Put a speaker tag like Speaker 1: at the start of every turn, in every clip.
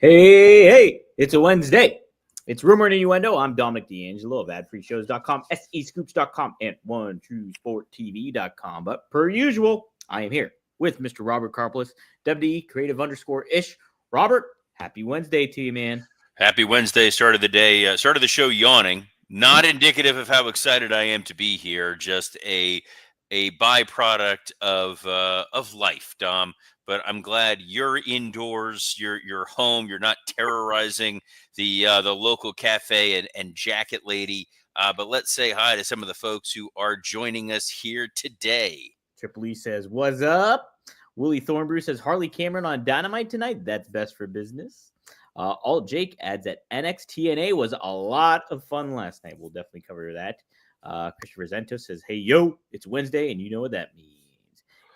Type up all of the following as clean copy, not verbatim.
Speaker 1: Hey, it's a Wednesday. It's Rumor and Innuendo. I'm Dominic D'Angelo of adfreeshows.com, SEScoops.com, and 1truesporttv.com. But per usual, I am here with Mr. Robert Karplis, WDE creative_ish. Robert, happy Wednesday to you, man.
Speaker 2: Happy Wednesday. Start of the day, start of the show yawning. Not indicative of how excited I am to be here. Just a byproduct of life, Dom. But I'm glad you're indoors. You're home. You're not terrorizing the local cafe and jacket lady. But let's say hi to some of the folks who are joining us here today.
Speaker 1: Triple E says, "What's up?" Willie Thornbrew says, "Harley Cameron on Dynamite tonight. That's best for business." Alt Jake adds that NXTNA was a lot of fun last night. We'll definitely cover that. Christopher Zento says, "Hey, yo, it's Wednesday, and you know what that means.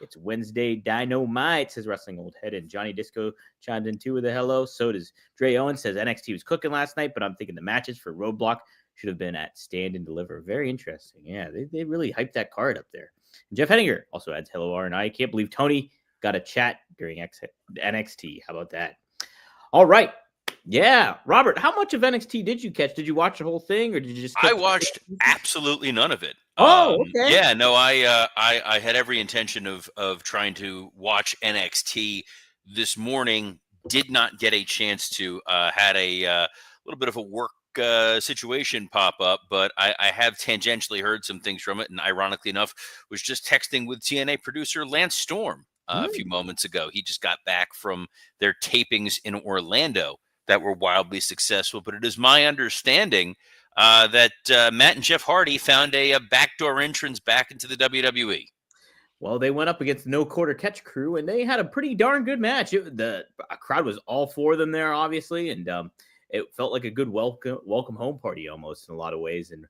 Speaker 1: It's Wednesday Dynamite," says Wrestling Old Head. And Johnny Disco chimed in too with a hello. So does Dre Owen, says NXT was cooking last night, but I'm thinking the matches for Roadblock should have been at Stand and Deliver. Very interesting. Yeah, they really hyped that card up there. And Jeff Henninger also adds, "Hello, R&I. Can't believe Tony got a chat during NXT. How about that?" All right. Yeah, Robert, how much of NXT did you catch? Did you watch the whole thing, or did you just?
Speaker 2: I watched absolutely none of it.
Speaker 1: Oh, okay.
Speaker 2: Yeah, no, I had every intention of trying to watch NXT this morning. Did not get a chance to. Had a little bit of a work situation pop up, but I have tangentially heard some things from it, and ironically enough, was just texting with TNA producer Lance Storm a few moments ago. He just got back from their tapings in Orlando that were wildly successful. But it is my understanding that Matt and Jeff Hardy found a backdoor entrance back into the WWE.
Speaker 1: Well, they went up against No Quarter Catch Crew, and they had a pretty darn good match. The crowd was all for them there, obviously, and it felt like a good welcome home party almost in a lot of ways. And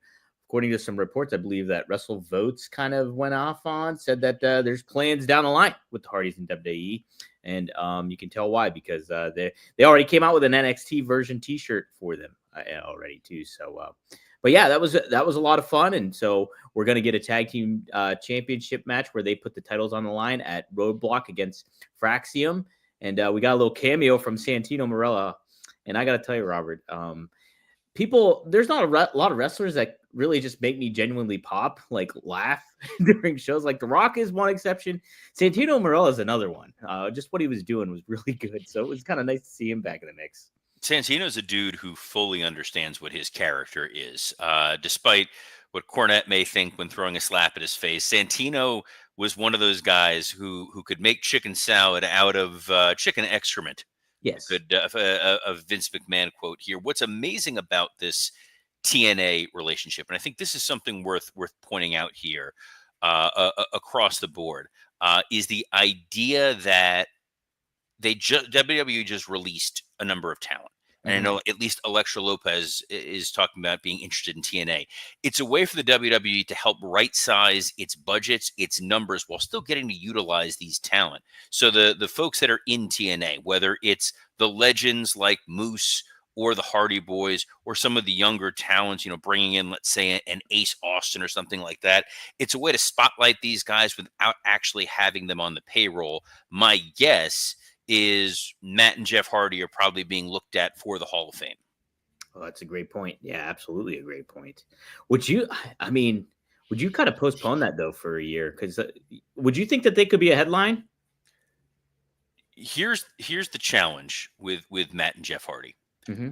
Speaker 1: according to some reports, I believe that Wrestle Votes kind of went off on, said that there's plans down the line with the Hardys and WWE. And you can tell why, because they already came out with an NXT version T-shirt for them already too. So, but yeah, that was a lot of fun. And so we're gonna get a tag team championship match where they put the titles on the line at Roadblock against Fraxium, and we got a little cameo from Santino Marella. And I gotta tell you, Robert, there's not a lot of wrestlers that really just make me genuinely pop, like laugh during shows. Like The Rock is one exception. Santino Marella is another one. Just what he was doing was really good. So it was kind of nice to see him back in the mix.
Speaker 2: Santino's a dude who fully understands what his character is, despite what Cornette may think when throwing a slap at his face. Santino was one of those guys who could make chicken salad out of chicken excrement.
Speaker 1: Yes.
Speaker 2: Good, a Vince McMahon quote here. What's amazing about this TNA relationship, and I think this is something worth pointing out here across the board, is the idea that WWE just released a number of talent. And I know at least Elektra Lopez is talking about being interested in TNA. It's a way for the WWE to help right size its budgets, its numbers, while still getting to utilize these talent. So the folks that are in TNA, whether it's the legends like Moose or the Hardy Boys or some of the younger talents, bringing in, let's say, an Ace Austin or something like that, it's a way to spotlight these guys without actually having them on the payroll. My guess is Matt and Jeff Hardy are probably being looked at for the Hall of Fame.
Speaker 1: Well, that's a great point. Yeah, absolutely a great point. Would you kind of postpone that though for a year? Because would you think that they could be a headline?
Speaker 2: Here's the challenge with Matt and Jeff Hardy.
Speaker 1: Mm-hmm.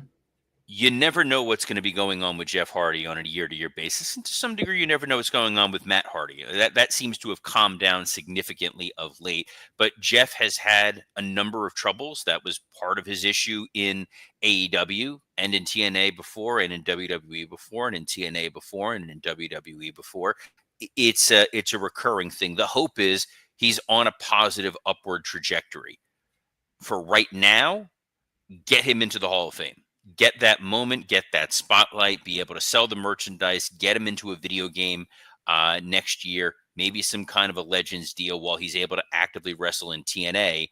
Speaker 2: You never know what's going to be going on with Jeff Hardy on a year-to-year basis. And to some degree, you never know what's going on with Matt Hardy. That seems to have calmed down significantly of late. But Jeff has had a number of troubles. That was part of his issue in AEW and in TNA before, and in WWE before, and in TNA before, and in WWE before. It's a recurring thing. The hope is he's on a positive upward trajectory. For right now, get him into the Hall of Fame. Get that moment, get that spotlight, be able to sell the merchandise, get him into a video game next year, maybe some kind of a Legends deal while he's able to actively wrestle in TNA.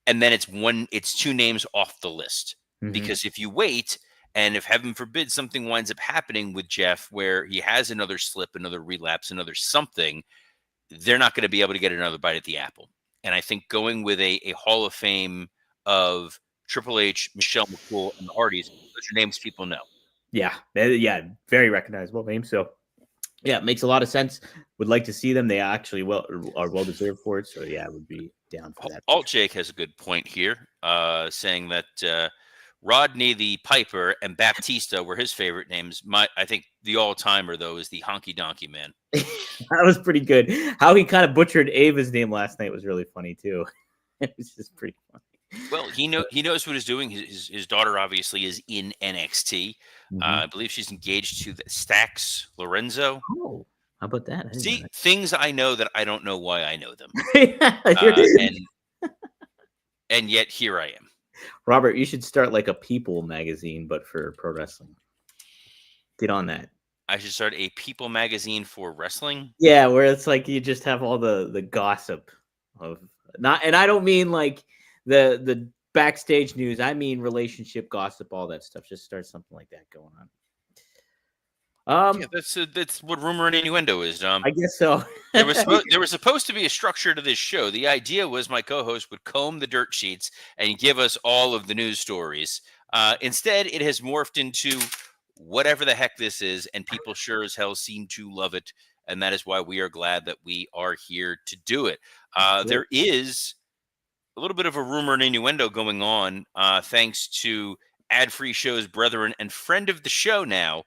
Speaker 2: And then it's two names off the list. Because if you wait, and if heaven forbid something winds up happening with Jeff where he has another slip, another relapse, another something, they're not going to be able to get another bite at the apple. And I think going with a Hall of Fame of Triple H, Michelle McCool, and the Hardys. Those are names people know.
Speaker 1: Yeah, very recognizable names. So yeah, it makes a lot of sense. Would like to see them. They actually are well deserved for it. So yeah, I would be down for that.
Speaker 2: Alt Jake has a good point here, saying that Rodney the Piper and Baptista were his favorite names. I think the all-timer though is the Honky Donkey Man.
Speaker 1: That was pretty good. How he kind of butchered Ava's name last night was really funny too. It was just pretty funny.
Speaker 2: Well, he knows what he's doing. His daughter obviously is in NXT. I believe she's engaged to Stax Lorenzo.
Speaker 1: Oh, how about that?
Speaker 2: See, things I know that I don't know why I know them. And yet here I am.
Speaker 1: Robert, you should start like a People magazine, but for pro wrestling. Get on that.
Speaker 2: I should start a People magazine for wrestling.
Speaker 1: Yeah, where it's like you just have all the gossip of not, and I don't mean like the backstage news. I mean relationship gossip, all that stuff. Just start something like that going on.
Speaker 2: Yeah, that's what Rumor and Innuendo is.
Speaker 1: I guess so.
Speaker 2: there was supposed to be a structure to this show. The idea was my co-host would comb the dirt sheets and give us all of the news stories. Instead, it has morphed into whatever the heck this is, and people sure as hell seem to love it, and that is why we are glad that we are here to do it. There is a little bit of a rumor and innuendo going on, thanks to ad-free show's brethren and friend of the show now,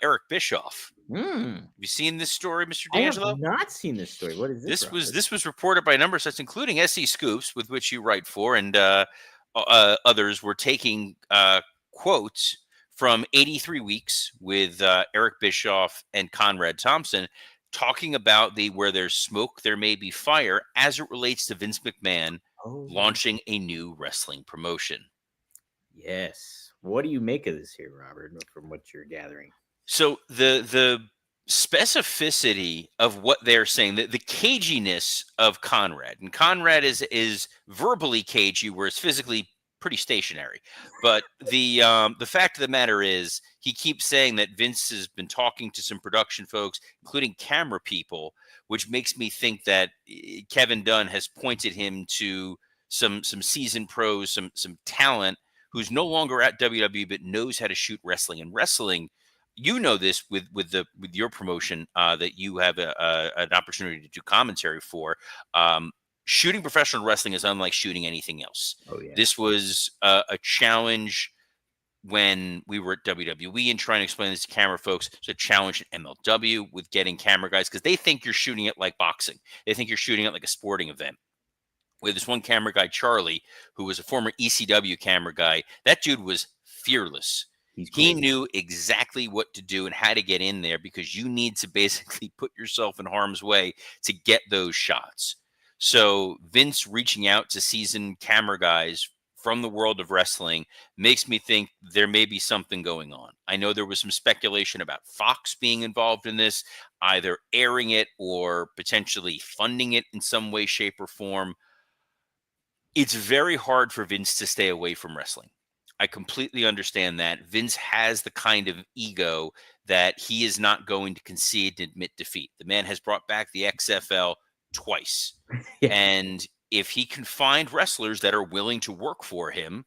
Speaker 2: Eric Bischoff. Have you seen this story, Mr. D'Angelo?
Speaker 1: I have not seen this story. What is this?
Speaker 2: This was reported by a number of sites, including SC Scoops, with which you write for, and others were taking quotes from 83 Weeks with Eric Bischoff and Conrad Thompson, talking about where there's smoke, there may be fire, as it relates to Vince McMahon launching a new wrestling promotion.
Speaker 1: Yes. What do you make of this here, Robert, from what you're gathering?
Speaker 2: So the specificity of what they're saying, the caginess of Conrad, and Conrad is verbally cagey, whereas physically pretty stationary. But the fact of the matter is, he keeps saying that Vince has been talking to some production folks, including camera people, which makes me think that Kevin Dunn has pointed him to some seasoned pros, some talent who's no longer at WWE but knows how to shoot wrestling. And wrestling, you know this with your promotion that you have an opportunity to do commentary for. Shooting professional wrestling is unlike shooting anything else.
Speaker 1: Oh, yeah.
Speaker 2: This was a challenge when we were at WWE and trying to explain this to camera folks. It's a challenge at MLW with getting camera guys because they think you're shooting it like boxing. They think you're shooting it like a sporting event. With this one camera guy, Charlie, who was a former ECW camera guy, that dude was fearless. He knew exactly what to do and how to get in there because you need to basically put yourself in harm's way to get those shots. So Vince reaching out to seasoned camera guys from the world of wrestling makes me think there may be something going on. I know there was some speculation about Fox being involved in this, either airing it or potentially funding it in some way, shape, or form. It's very hard for Vince to stay away from wrestling. I completely understand that. Vince has the kind of ego that he is not going to concede and admit defeat. The man has brought back the XFL twice.
Speaker 1: Yeah.
Speaker 2: And if he can find wrestlers that are willing to work for him,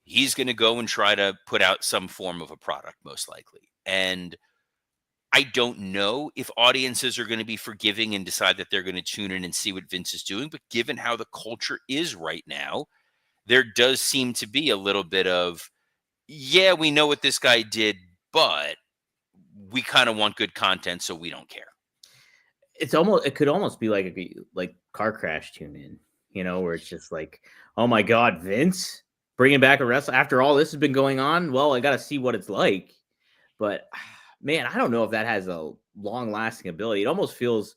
Speaker 2: he's going to go and try to put out some form of a product, most likely. And I don't know if audiences are going to be forgiving and decide that they're going to tune in and see what Vince is doing. But given how the culture is right now, there does seem to be a little bit of, yeah, we know what this guy did, but we kind of want good content, so we don't care.
Speaker 1: It could almost be like car crash tune in, where it's just like, oh my God, Vince bringing back a wrestler after all this has been going on. Well, I got to see what it's like, but man, I don't know if that has a long lasting ability. It almost feels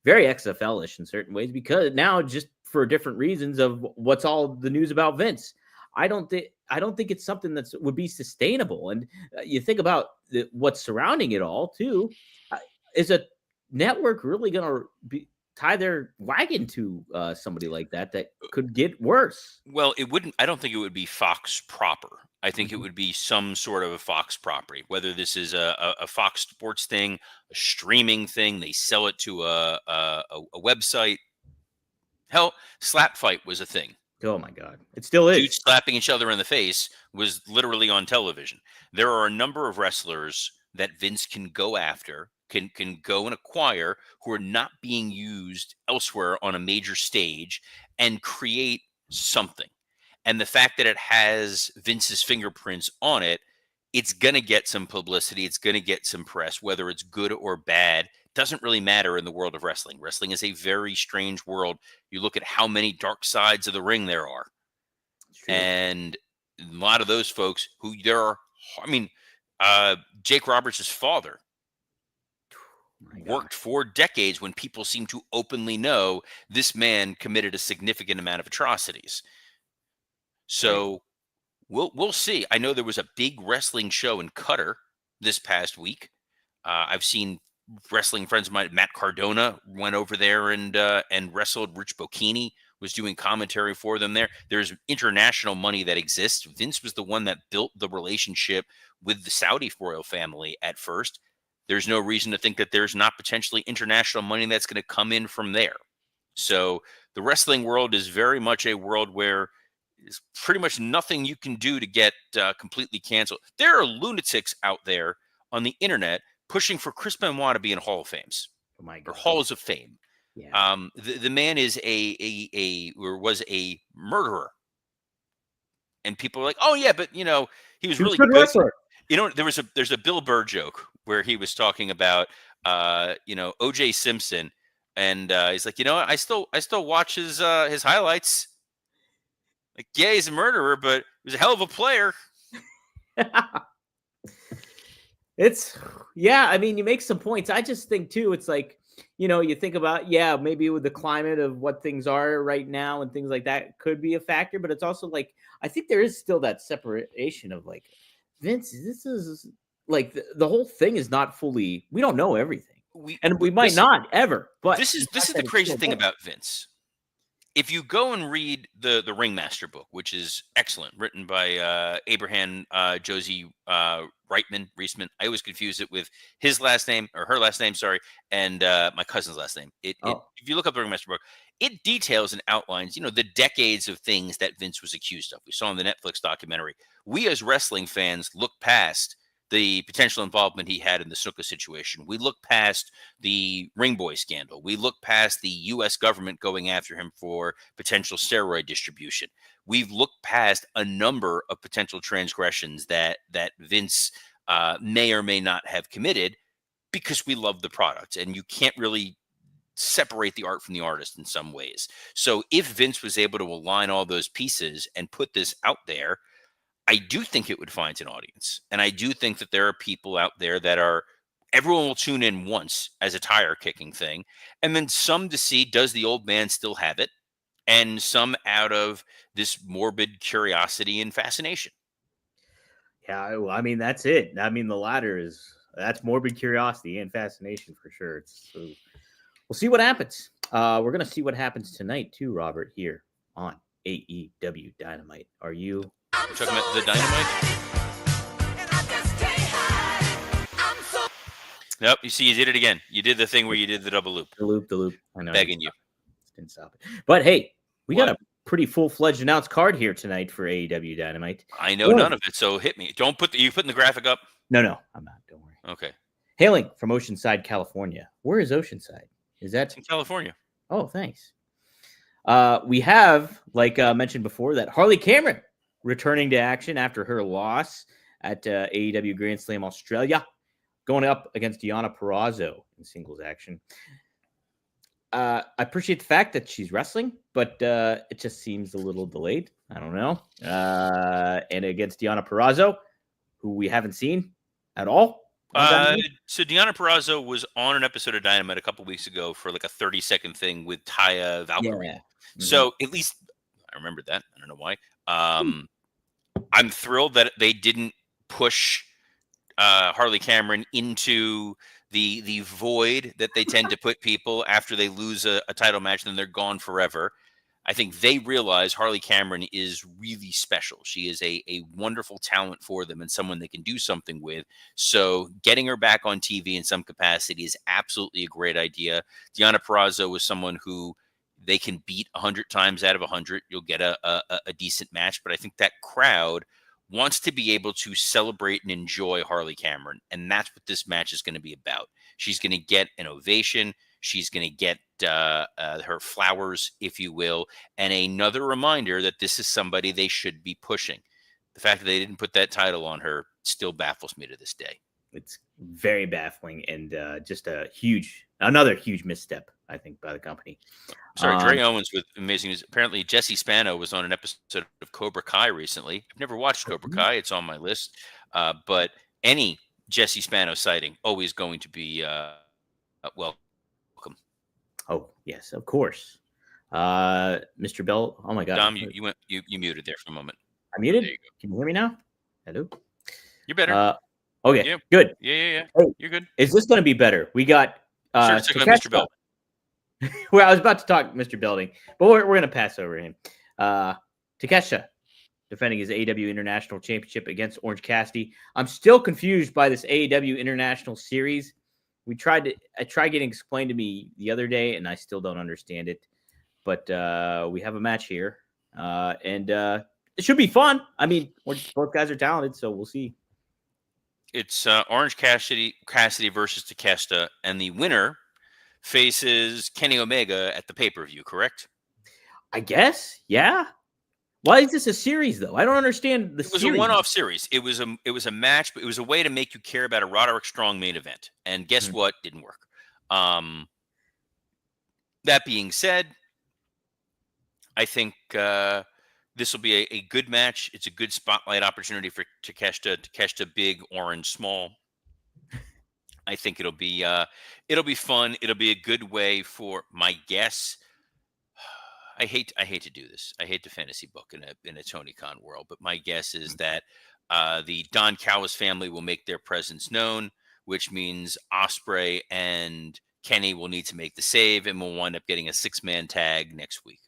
Speaker 1: very XFL-ish in certain ways because now just for different reasons of what's all the news about Vince. I don't think it's something that would be sustainable. And you think about what's surrounding it all too. Is a network really going to tie their wagon to somebody like that could get worse?
Speaker 2: Well, I don't think it would be Fox proper. I think it would be some sort of a Fox property, whether this is a Fox Sports thing, a streaming thing, they sell it to a website. Hell, Slap Fight was a thing.
Speaker 1: Oh my God, it still
Speaker 2: Dudes
Speaker 1: is.
Speaker 2: slapping each other in the face was literally on television. There are a number of wrestlers that Vince can go after, can go and acquire, who are not being used elsewhere on a major stage, and create something. And the fact that it has Vince's fingerprints on it, it's going to get some publicity. It's going to get some press, whether it's good or bad. Doesn't really matter in the world of wrestling. Wrestling is a very strange world. You look at how many dark sides of the ring there are.
Speaker 1: It's true.
Speaker 2: And a lot of those folks who there are, I mean, Jake Roberts' father
Speaker 1: My God.
Speaker 2: worked for decades when people seem to openly know this man committed a significant amount of atrocities.
Speaker 1: Right.
Speaker 2: So we'll see. I know there was a big wrestling show in Qatar this past week. I've seen wrestling friends of mine. Matt Cardona went over there and wrestled. Rich Bocchini was doing commentary for them there. There's international money that exists. Vince was the one that built the relationship with the Saudi royal family at first. There's no reason to think that there's not potentially international money that's going to come in from there. So the wrestling world is very much a world where there's pretty much nothing you can do to get completely canceled. There are lunatics out there on the internet pushing for Chris Benoit to be in Hall of Fames
Speaker 1: Oh my
Speaker 2: or
Speaker 1: God.
Speaker 2: Halls of Fame.
Speaker 1: Yeah.
Speaker 2: The man is was a murderer, and people are like, oh yeah, but he was
Speaker 1: He was a
Speaker 2: really
Speaker 1: good
Speaker 2: good.
Speaker 1: wrestler.
Speaker 2: There's a Bill Burr joke where he was talking about O.J. Simpson, and he's like, I still watch his highlights. Like, yeah, he's a murderer, but he was a hell of a player.
Speaker 1: I mean, you make some points. I just think too, it's like, you think about, maybe with the climate of what things are right now and things like that could be a factor, but it's also like, I think there is still that separation of like, Vince, this is like the whole thing is not fully, we don't know everything. And we might not ever, but
Speaker 2: This
Speaker 1: the
Speaker 2: is
Speaker 1: fact
Speaker 2: the
Speaker 1: that it's
Speaker 2: crazy
Speaker 1: still
Speaker 2: thing
Speaker 1: there.
Speaker 2: about Vince. If you go and read the Ringmaster book, which is excellent, written by Abraham Josie Reisman. I always confuse it with his last name or her last name, sorry, and my cousin's last name.
Speaker 1: Oh,
Speaker 2: If you look up the Ringmaster book, it details and outlines, the decades of things that Vince was accused of. We saw in the Netflix documentary. We as wrestling fans look past the potential involvement he had in the Snuka situation. We look past the Ring Boy scandal. We look past the U.S. government going after him for potential steroid distribution. We've looked past a number of potential transgressions that Vince may or may not have committed because we love the product, and you can't really separate the art from the artist in some ways. So if Vince was able to align all those pieces and put this out there, I do think it would find an audience. And I do think that there are people out there that are, everyone will tune in once as a tire kicking thing. And then some to see, does the old man still have it? And some out of this morbid curiosity and fascination.
Speaker 1: yeah. I mean, that's it. I mean, the latter that's morbid curiosity and fascination for sure. So we'll see what happens. We're gonna see what happens tonight too, Robert, here on AEW Dynamite. Are you
Speaker 2: You're talking about the Dynamite? Nope. You see, you did it again. You did the thing where you did the double loop.
Speaker 1: the loop? I know.
Speaker 2: Begging you.
Speaker 1: Didn't stop it. But hey, we got
Speaker 2: What?
Speaker 1: a pretty full-fledged announced card here tonight for AEW Dynamite.
Speaker 2: I know none of it, so hit me. Don't you putting the graphic up?
Speaker 1: No, I'm not. Don't worry.
Speaker 2: Okay.
Speaker 1: Hailing from Oceanside, California. Where is Oceanside? Is that
Speaker 2: It's in California.
Speaker 1: Oh, thanks. We have, like mentioned before, that Harley Cameron returning to action after her loss at AEW Grand Slam Australia, going up against Deonna Purrazzo in singles action. I appreciate the fact that she's wrestling, but it just seems a little delayed. I don't know. And against Deonna Purrazzo, who we haven't seen at all.
Speaker 2: So Deonna Purrazzo was on an episode of Dynamite a couple weeks ago for like a 30-second thing with Taya Valkyrie.
Speaker 1: Yeah. Mm-hmm.
Speaker 2: So at least I remembered that. I don't know why. I'm thrilled that they didn't push Harley Cameron into the void that they tend to put people after they lose a title match, and then they're gone forever. I think they realize Harley Cameron is really special. She is a wonderful talent for them and someone they can do something with. So getting her back on TV in some capacity is absolutely a great idea. Deonna Purrazzo was someone who they can beat 100 times out of 100. You'll get a decent match. But I think that crowd wants to be able to celebrate and enjoy Harley Cameron. And that's what this match is going to be about. She's going to get an ovation. She's going to get her flowers, if you will. And another reminder that this is somebody they should be pushing. The fact that they didn't put that title on her still baffles me to this day.
Speaker 1: It's very baffling and just another huge misstep, I think, by the company.
Speaker 2: Sorry, Dre Owens with amazing news. Apparently, Jesse Spano was on an episode of Cobra Kai recently. I've never watched Cobra Kai. It's on my list. But any Jesse Spano sighting, always going to be welcome.
Speaker 1: Oh, yes, of course. Mr. Bell. Oh, my God.
Speaker 2: Dom, you muted there for a moment.
Speaker 1: I'm muted?
Speaker 2: There you go.
Speaker 1: Can you hear me now? Hello?
Speaker 2: You're better.
Speaker 1: Okay,
Speaker 2: yeah.
Speaker 1: Good.
Speaker 2: Yeah.
Speaker 1: Hey,
Speaker 2: you're good.
Speaker 1: Is this going to be better? We got
Speaker 2: Mr. Bell.
Speaker 1: Well, I was about to talk Mr. Belding, but we're going to pass over him. Takesha defending his AEW International Championship against Orange Cassidy. I'm still confused by this AEW International Series. I tried getting explained to me the other day, and I still don't understand it. But we have a match here, and it should be fun. I mean, both guys are talented, so we'll see.
Speaker 2: It's Orange Cassidy versus Takeshita, and the winner faces Kenny Omega at the pay-per-view, correct?
Speaker 1: I guess, yeah. Why is this a series, though? I don't understand the series.
Speaker 2: It was a one-off series. It was a match, but it was a way to make you care about a Roderick Strong main event. And guess what? Didn't work. That being said, I think this will be a good match. It's a good spotlight opportunity for Takeshita, big, orange, small. I think it'll be fun. It'll be a good way for my guess. I hate to do this. I hate to fantasy book in a Tony Khan world, but my guess is that the Don Callis family will make their presence known, which means Ospreay and Kenny will need to make the save, and we'll wind up getting a 6-man tag next week.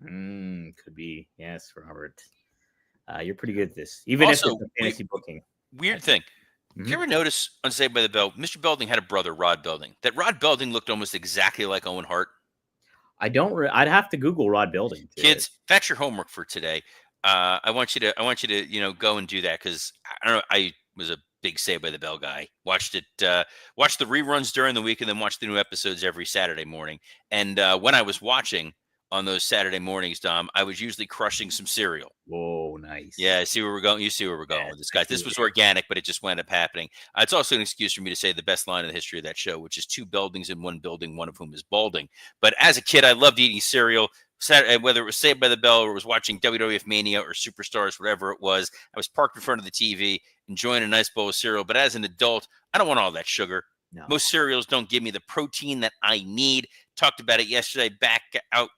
Speaker 1: Could be. Yes, Robert. You're pretty good at this, even also, if it's a fantasy booking.
Speaker 2: Weird thing. Did you ever notice on Saved by the Bell, Mr. Belding had a brother, Rod Belding. That Rod Belding looked almost exactly like Owen Hart.
Speaker 1: I'd have to Google Rod Belding.
Speaker 2: Kids, that's your homework for today. I want you to go and do that because I don't know. I was a big Saved by the Bell guy. Watched the reruns during the week and then watched the new episodes every Saturday morning. And when I was watching on those Saturday mornings, Dom, I was usually crushing some cereal.
Speaker 1: Whoa, nice.
Speaker 2: Yeah, I see where we're going. You see where we're going with this, guys. This was organic, but it just wound up happening. It's also an excuse for me to say the best line in the history of that show, which is 2 buildings in one building, one of whom is balding. But as a kid, I loved eating cereal. Saturday, whether it was Saved by the Bell or was watching WWF Mania or Superstars, whatever it was, I was parked in front of the TV, enjoying a nice bowl of cereal. But as an adult, I don't want all that sugar. No. Most cereals don't give me the protein that I need. Talked about it yesterday, back out,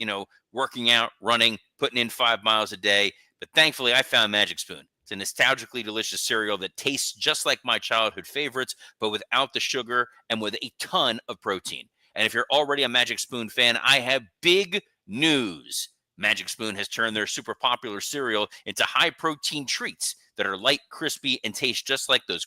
Speaker 2: working out, running, putting in 5 miles a day. But thankfully, I found Magic Spoon. It's a nostalgically delicious cereal that tastes just like my childhood favorites, but without the sugar and with a ton of protein. And if you're already a Magic Spoon fan, I have big news. Magic Spoon has turned their super popular cereal into high-protein treats that are light, crispy, and taste just like those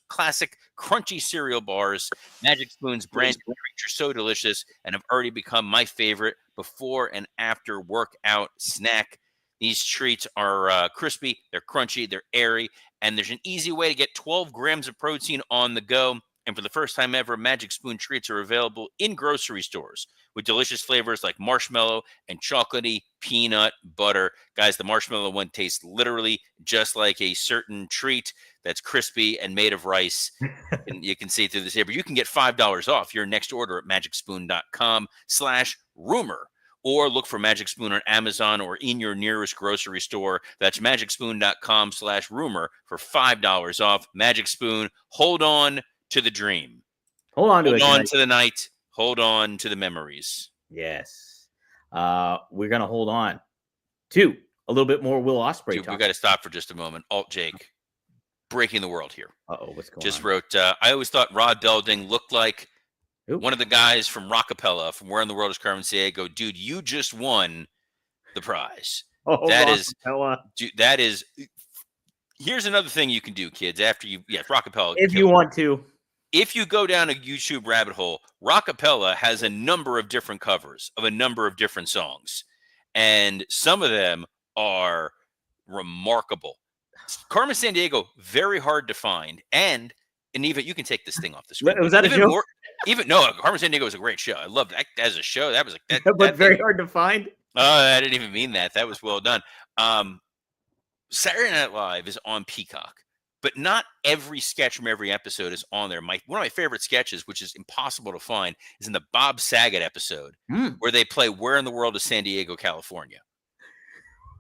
Speaker 2: classic crunchy cereal bars. Magic Spoon's brand new treats are so delicious and have already become my favorite before and after workout snack. These treats are crispy, they're crunchy, they're airy, and there's an easy way to get 12 grams of protein on the go. And for the first time ever, Magic Spoon treats are available in grocery stores with delicious flavors like marshmallow and chocolatey peanut butter. Guys, the marshmallow one tastes literally just like a certain treat that's crispy and made of rice. And you can see through this here, but you can get $5 off your next order at magicspoon.com/rumor. Or look for Magic Spoon on Amazon or in your nearest grocery store. That's magicspoon.com/rumor for $5 off. Magic Spoon, hold on to the dream.
Speaker 1: Hold on to
Speaker 2: the night. Hold on to the memories.
Speaker 1: Yes. We're going to hold on to a little bit more Will Ospreay talk.
Speaker 2: We got to stop for just a moment. Alt Jake, breaking the world here.
Speaker 1: Uh-oh, what's going on?
Speaker 2: Just wrote, I always thought Rod Belding looked like one of the guys from Rockapella from Where in the World is Carmen Diego. Dude, you just won the prize. That is. Here's another thing you can do, kids. After Rockapella.
Speaker 1: If you want to.
Speaker 2: if you go down a YouTube rabbit hole, Rockapella has a number of different covers of a number of different songs, and some of them are remarkable. Carmen Sandiego, very hard to find, and even you can take this thing off the screen.
Speaker 1: Was that
Speaker 2: even
Speaker 1: a joke?
Speaker 2: more, no, Carmen Sandiego was a great show. I loved that as a show. That was like that,
Speaker 1: But
Speaker 2: that
Speaker 1: very
Speaker 2: thing,
Speaker 1: hard to find.
Speaker 2: I didn't even mean that. That was well done. Saturday Night Live is on Peacock, but not every sketch from every episode is on there. One of my favorite sketches, which is impossible to find, is in the Bob Saget episode where they play "Where in the World is San Diego, California?"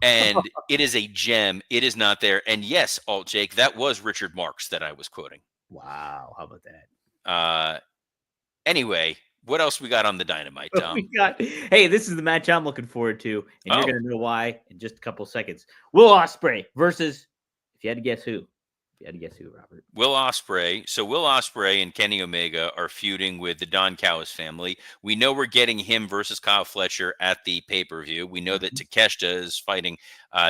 Speaker 2: And it is a gem. It is not there. And yes, Alt Jake, that was Richard Marx that I was quoting.
Speaker 1: Wow, how about that?
Speaker 2: Anyway, what else we got on the Dynamite, Tom?
Speaker 1: Hey, this is the match I'm looking forward to, and you're going to know why in just a couple seconds. Will Ospreay versus, if you had to guess who? Robert?
Speaker 2: Will Ospreay. So Will Ospreay and Kenny Omega are feuding with the Don Callis family. We know we're getting him versus Kyle Fletcher at the pay-per-view. We know that Takeshita is fighting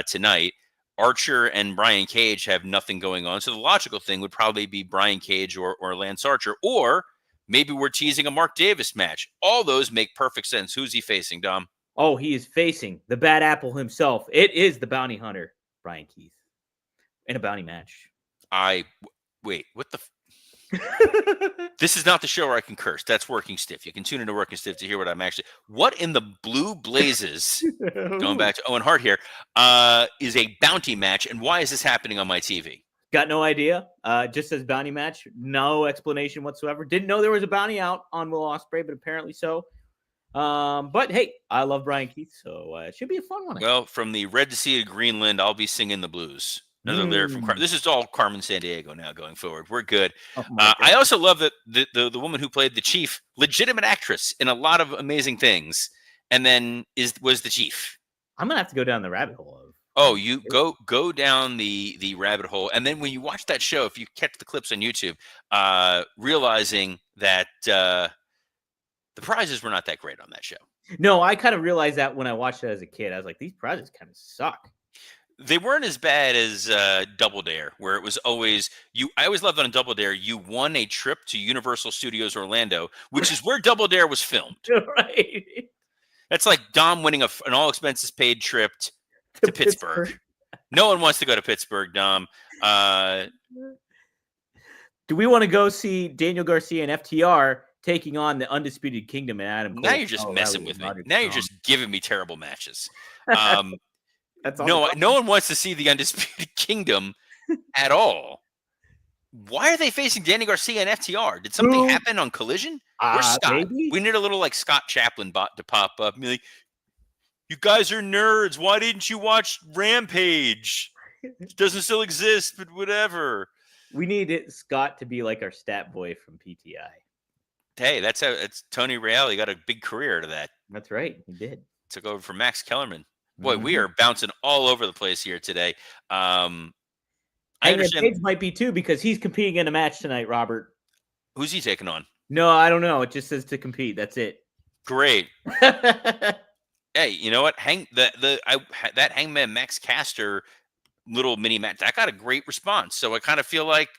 Speaker 2: tonight. Archer and Brian Cage have nothing going on. So the logical thing would probably be Brian Cage or Lance Archer, or maybe we're teasing a Mark Davis match. All those make perfect sense. Who's he facing, Dom?
Speaker 1: Oh, he is facing the Bad Apple himself. It is the bounty hunter, Brian Keith, in a bounty match.
Speaker 2: Wait, what the? This is not the show where I can curse. That's Working Stiff. You can tune into Working Stiff to hear what I'm actually. What in the blue blazes? Going back to Owen Hart here, is a bounty match, and why is this happening on my TV?
Speaker 1: Got no idea. Just says bounty match. No explanation whatsoever. Didn't know there was a bounty out on Will Ospreay, but apparently so. But hey, I love Brian Keith, so it should be a fun one.
Speaker 2: Well, from the Red Sea to Greenland, I'll be singing the blues. Another lyric from This is all Carmen Sandiego now going forward. We're good. I also love that the woman who played the chief, legitimate actress in a lot of amazing things, and then was the chief.
Speaker 1: I'm gonna have to go down the rabbit hole.
Speaker 2: You go down the rabbit hole, and then when you watch that show, if you catch the clips on YouTube, realizing that the prizes were not that great on that show.
Speaker 1: No, I kind of realized that when I watched it as a kid. I was like, these prizes kind of suck.
Speaker 2: They weren't as bad as Double Dare, where it was always I always loved on Double Dare. You won a trip to Universal Studios Orlando, which is where Double Dare was filmed.
Speaker 1: Right.
Speaker 2: That's like Dom winning an all expenses paid trip to Pittsburgh. No one wants to go to Pittsburgh, Dom.
Speaker 1: Do we want to go see Daniel Garcia and FTR taking on the Undisputed Kingdom and Adam Cole?
Speaker 2: Now you're just messing with me. Now you're just giving me terrible matches.
Speaker 1: That's
Speaker 2: no one wants to see the Undisputed Kingdom at all. Why are they facing Danny Garcia and FTR? Did something happen on Collision? Where's Scott? Maybe? We need a little like Scott Chaplin bot to pop up and be like, you guys are nerds. Why didn't you watch Rampage? It doesn't still exist, but whatever.
Speaker 1: We need Scott to be like our stat boy from PTI.
Speaker 2: Hey, it's Tony Reale. He got a big career to that.
Speaker 1: That's right. He did.
Speaker 2: Took over from Max Kellerman. Boy, we are bouncing all over the place here today. I understand.
Speaker 1: Paige might be too because he's competing in a match tonight, Robert.
Speaker 2: Who's he taking on?
Speaker 1: No, I don't know. It just says to compete. That's it.
Speaker 2: Great. Hey, you know what? That Hangman Max Caster little mini match that got a great response. So I kind of feel like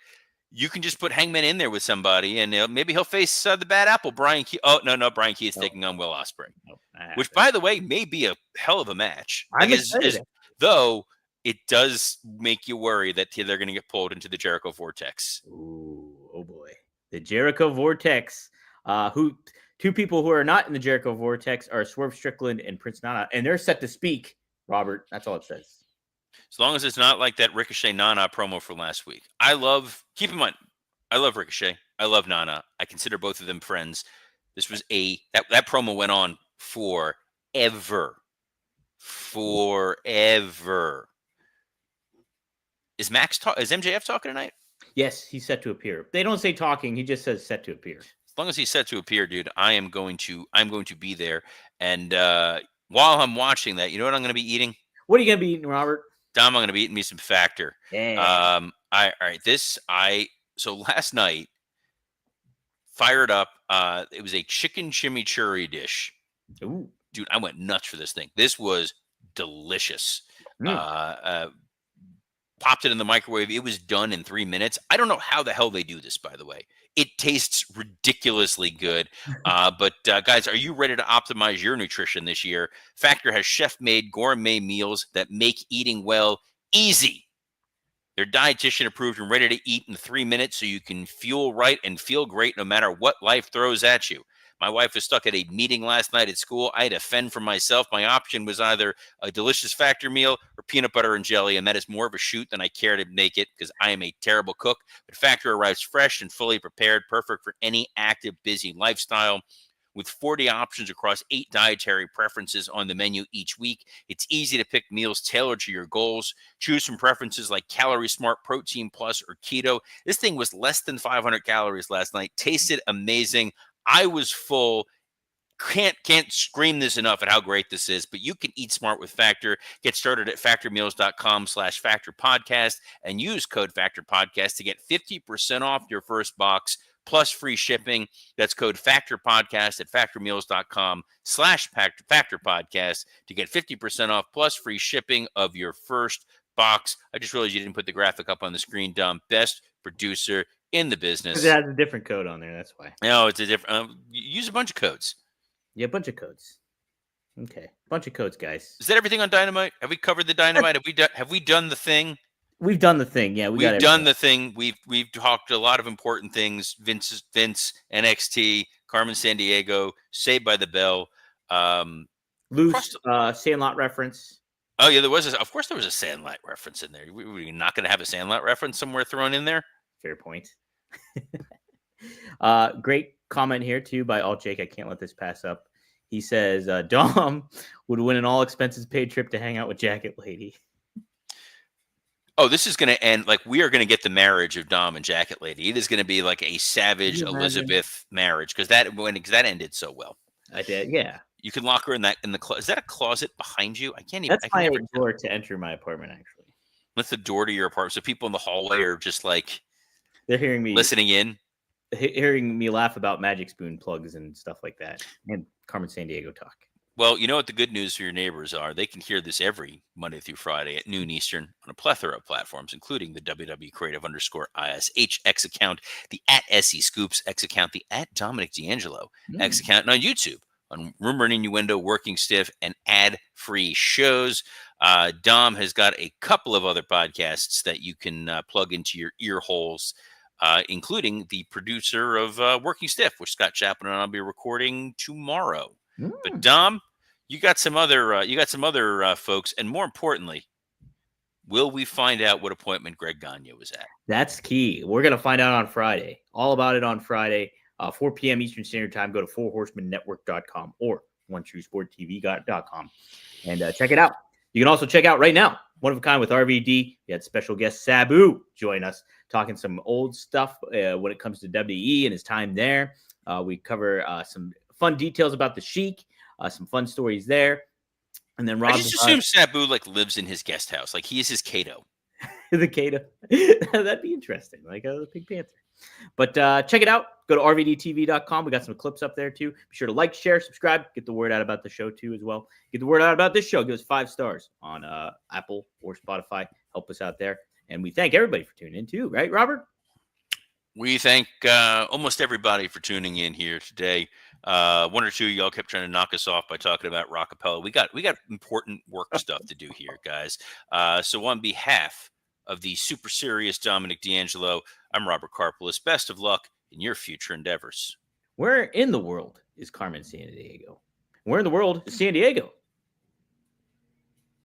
Speaker 2: you can just put Hangman in there with somebody, and maybe he'll face the Bad Apple, Brian Keith. Oh no, Brian Keith's taking on Will Ospreay, which, by the way, may be a hell of a match. Though it does make you worry that they're going to get pulled into the Jericho Vortex.
Speaker 1: Ooh, oh boy, the Jericho Vortex. Two people who are not in the Jericho Vortex are Swerve Strickland and Prince Nana, and they're set to speak. Robert, that's all it says.
Speaker 2: As long as it's not like that Ricochet Nana promo for last week. Keep in mind, I love Ricochet. I love Nana. I consider both of them friends. This was that promo went on forever. Is MJF talking tonight?
Speaker 1: Yes, he's set to appear. They don't say talking. He just says set to appear.
Speaker 2: As long as he's set to appear, dude, I'm going to be there. And while I'm watching that, you know what I'm going to be eating?
Speaker 1: What are you going to be eating, Robert?
Speaker 2: Dom, I'm going to be eating me some Factor.
Speaker 1: Yeah.
Speaker 2: All right. So last night, fired up. It was a chicken chimichurri dish.
Speaker 1: Ooh.
Speaker 2: Dude, I went nuts for this thing. This was delicious. Popped it in the microwave. It was done in 3 minutes. I don't know how the hell they do this, by the way. It tastes ridiculously good. But guys, are you ready to optimize your nutrition this year? Factor has chef-made gourmet meals that make eating well easy. They're dietitian approved and ready to eat in 3 minutes so you can fuel right and feel great no matter what life throws at you. My wife was stuck at a meeting last night at school. I had to fend for myself. My option was either a delicious Factor meal or peanut butter and jelly, and that is more of a shoot than I care to make it because I am a terrible cook. But Factor arrives fresh and fully prepared, perfect for any active, busy lifestyle. With 40 options across 8 dietary preferences on the menu each week, it's easy to pick meals tailored to your goals. Choose from preferences like Calorie Smart, Protein Plus, or Keto. This thing was less than 500 calories last night. Tasted amazing. I was full. Can't scream this enough at how great this is, but you can eat smart with Factor. Get started at factormeals.com/factorpodcast and use code factorpodcast to get 50% off your first box plus free shipping. That's code factorpodcast at factormeals.com/factorpodcast to get 50% off plus free shipping of your first box. I just realized you didn't put the graphic up on the screen, Dom. Best producer in the business.
Speaker 1: It has a different code on there. That's why.
Speaker 2: No, it's a different. Use a bunch of codes.
Speaker 1: Yeah, a bunch of codes. Okay, bunch of codes, guys.
Speaker 2: Is that everything on Dynamite? Have we covered the Dynamite? Have we done the thing?
Speaker 1: We've done the thing. Yeah,
Speaker 2: we've done the thing. We've talked a lot of important things. Vince, NXT, Carmen Sandiego, Saved by the Bell,
Speaker 1: loose Sandlot reference.
Speaker 2: Oh yeah, of course there was a Sandlot reference in there. We're not going to have a Sandlot reference somewhere thrown in there.
Speaker 1: Fair point. Great comment here too by Alt Jake. I can't let this pass up. He says Dom would win an all expenses paid trip to hang out with Jacket Lady.
Speaker 2: Oh, this is going to end like we are going to get the marriage of Dom and Jacket Lady. It is going to be like a Savage Elizabeth marriage because that ended so well.
Speaker 1: I did, yeah.
Speaker 2: You can lock her in the is that a closet behind you? I can't even.
Speaker 1: That's my door to enter my apartment. Actually,
Speaker 2: that's the door to your apartment. So people in the hallway are just like
Speaker 1: they're hearing me
Speaker 2: listening in.
Speaker 1: Hearing me laugh about Magic Spoon plugs and stuff like that, and Carmen Sandiego talk.
Speaker 2: Well, you know what the good news for your neighbors are? They can hear this every Monday through Friday at noon Eastern on a plethora of platforms, including the WW_Creative_ISH X account, the @SE Scoops X account, the @Dominic D'Angelo X account, and on YouTube on Rumor and Innuendo, Working Stiff, and ad-free shows. Dom has got a couple of other podcasts that you can plug into your ear holes. Including the producer of Working Stiff, which Scott Chapman and I'll be recording tomorrow. But Dom, you got some other folks, and more importantly, will we find out what appointment Greg Gagne was at?
Speaker 1: That's key. We're gonna find out on Friday. All about it on Friday, 4 p.m. Eastern Standard Time. Go to 4horsemannetwork.com or OneTrueSportTV.com and check it out. You can also check out right now One of a Kind with RVD. We had special guest Sabu join us, talking some old stuff when it comes to WWE and his time there. We cover some fun details about the Sheik, some fun stories there. And then Rob,
Speaker 2: I just assume Sabu like lives in his guest house, like he is his Kato.
Speaker 1: The Kato. That'd be interesting, like the Pink Panther. But check it out. Go to rvdtv.com. We got some clips up there too. Be sure to like, share, subscribe. Get the word out about the show too as well. Get the word out about this show. Give us 5 stars on Apple or Spotify. Help us out there. And we thank everybody for tuning in too, right, Robert?
Speaker 2: We thank almost everybody for tuning in here today. One or two of y'all kept trying to knock us off by talking about Rockapella. We got important work stuff to do here, guys. So on behalf of the super serious Dominic D'Angelo, I'm Robert Karpolis. Best of luck in your future endeavors.
Speaker 1: Where in the world is Carmen Sandiego? Where in the world is San Diego?